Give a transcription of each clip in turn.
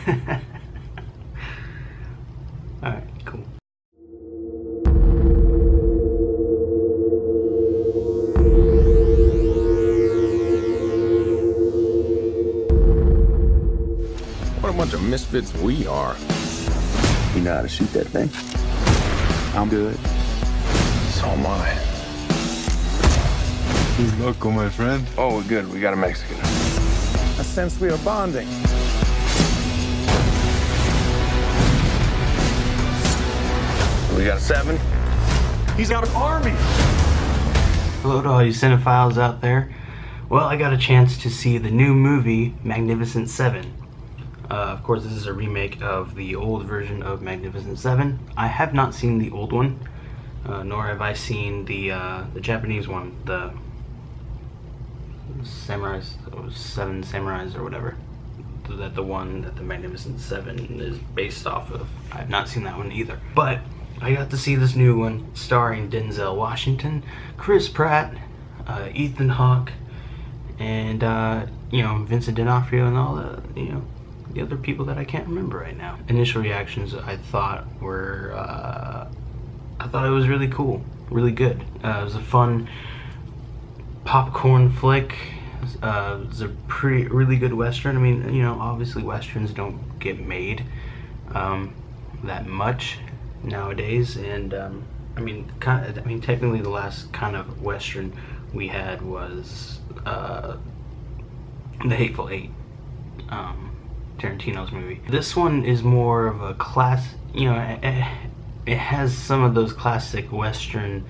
Alright, cool. What a bunch of misfits we are. You know how to shoot that thing? I'm good. So am I. Who's local, my friend? Oh, we're good. We got a Mexican. I sense we are bonding. We got a 7. He's got an army. Hello to all you cinephiles out there. Well, I got a chance to see the new movie, Magnificent Seven. Of course, this is a remake of the old version of Magnificent Seven. I have not seen the old one, nor have I seen the Japanese one, the Samurais, Seven Samurais or whatever. The one that the Magnificent Seven is based off of. I have not seen that one either. But I got to see this new one starring Denzel Washington, Chris Pratt, Ethan Hawke, and Vincent D'Onofrio and all the other people that I can't remember right now. Initial reactions I thought were I thought it was really cool, really good. It was a fun popcorn flick. It was a really good Western. I mean, obviously Westerns don't get made that much nowadays, and technically the last kind of Western we had was The Hateful Eight, Tarantino's movie. This one is more of a class, it has some of those classic Western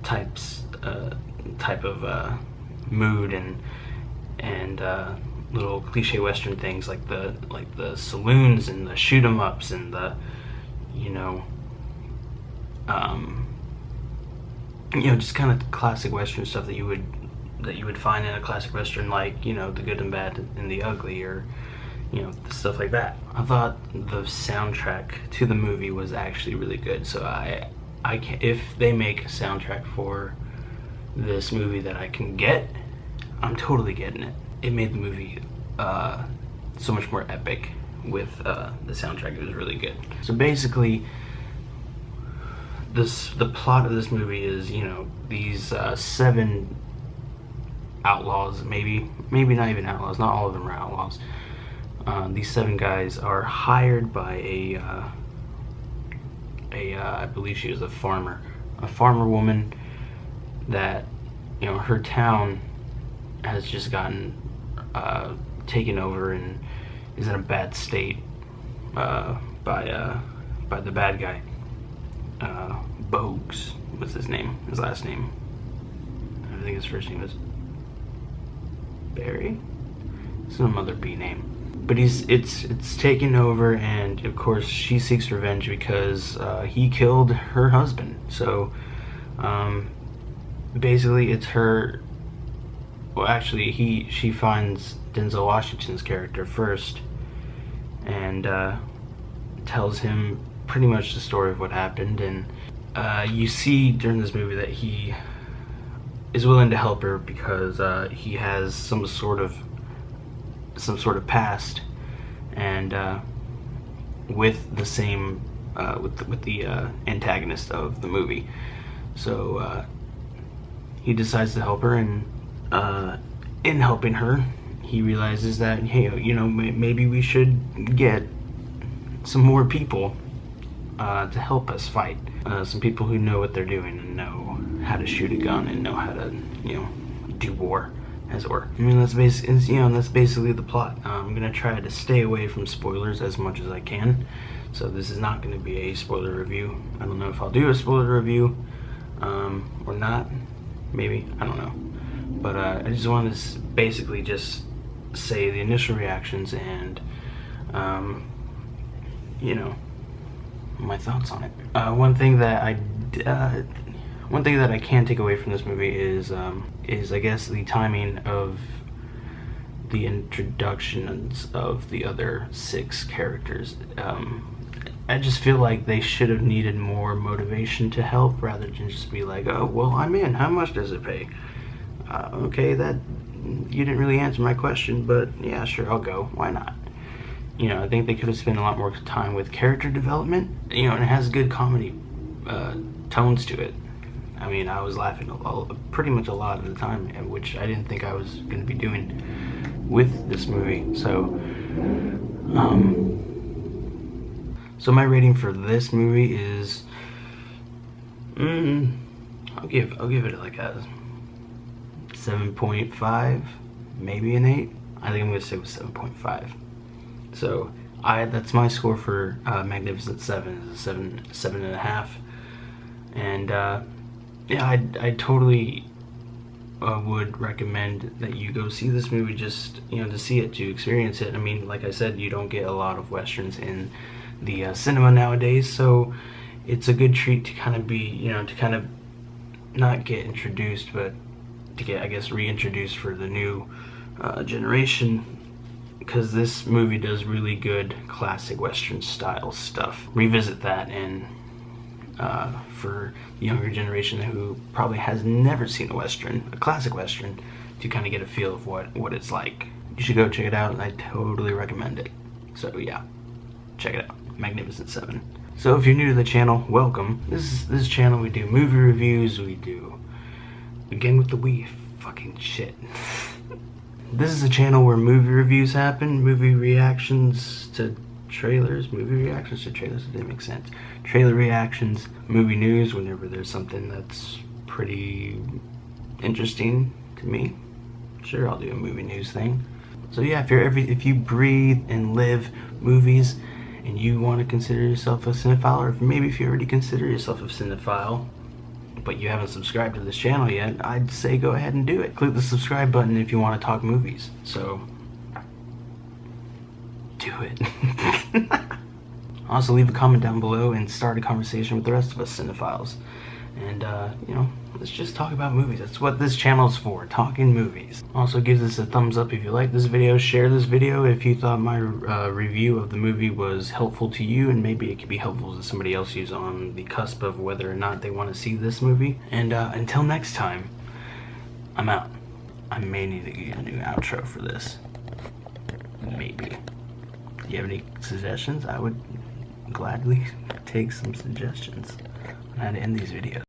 type of mood and little cliche Western things like the saloons and the shoot 'em ups and the just kind of classic Western stuff that you would find in a classic Western, like The Good and Bad and the Ugly, or stuff like that. I thought the soundtrack to the movie was actually really good, so I can, if they make a soundtrack for this movie that I can get, I'm totally getting it. It made the movie so much more epic with the soundtrack. It was really good. So basically, the plot of this movie is, these 7 outlaws, maybe not even outlaws, not all of them are outlaws. These 7 guys are hired by I believe she was a farmer woman that, her town has just gotten taken over and is in a bad state by the bad guy. Bogues was his name, his last name. I think his first name was Barry, some other B name. But it's taken over, and of course she seeks revenge because he killed her husband. So basically it's her. Well, actually she finds Denzel Washington's character first and tells him pretty much the story of what happened, and you see during this movie that he is willing to help her because he has some sort of past, and with the same with the antagonist of the movie. So he decides to help her, and in helping her, he realizes that, hey, maybe we should get some more people to help us fight. Some people who know what they're doing and know how to shoot a gun and know how to, do war, as it were. I mean, that's basically the plot. I'm gonna try to stay away from spoilers as much as I can. So this is not gonna be a spoiler review. I don't know if I'll do a spoiler review or not. Maybe, I don't know. But I just wanted to basically just say the initial reactions and my thoughts on it. One thing that I can take away from this movie is I guess the timing of the introductions of the other 6 characters. I just feel like they should have needed more motivation to help rather than just be like, oh, well, I'm in, how much does it pay? Okay, that you didn't really answer my question, but yeah, sure, I'll go, why not? You know, I think they could have spent a lot more time with character development. You know, and it has good comedy tones to it. I mean, I was laughing pretty much a lot of the time, which I didn't think I was going to be doing with this movie. So, so my rating for this movie is, I'll give it like a 7.5, maybe an 8. I think I'm gonna stick with 7.5. So that's my score for Magnificent Seven, is a 7.5. And yeah, I totally would recommend that you go see this movie, just, you know, to see it, to experience it. I mean, like I said, you don't get a lot of westerns in the cinema nowadays, so it's a good treat to kind of be, you know, to kind of not get introduced, but to get, I guess, reintroduced for the new generation, because this movie does really good classic western style stuff. Revisit that, and for the younger generation who probably has never seen a classic western, to kind of get a feel of what it's like. You should go check it out, and I totally recommend it. So yeah, check it out, Magnificent Seven. So if you're new to the channel, welcome. This channel, we do movie reviews, we do, again with the Wii fucking shit. This is a channel where movie reviews happen, movie reactions to trailers, it didn't make sense. Trailer reactions, movie news, whenever there's something that's pretty interesting to me. Sure, I'll do a movie news thing. So yeah, if you breathe and live movies, and you want to consider yourself a cinephile, or maybe if you already consider yourself a cinephile, but you haven't subscribed to this channel yet, I'd say go ahead and do it. Click the subscribe button if you want to talk movies. So, do it. Also, leave a comment down below and start a conversation with the rest of us cinephiles. And, you know, let's just talk about movies. That's what this channel is for, talking movies. Also, give this a thumbs up if you like this video. Share this video if you thought my review of the movie was helpful to you, and maybe it could be helpful to somebody else who's on the cusp of whether or not they want to see this movie. And until next time, I'm out. I may need to get a new outro for this. Maybe. Do you have any suggestions? I would gladly take some suggestions on how to end these videos.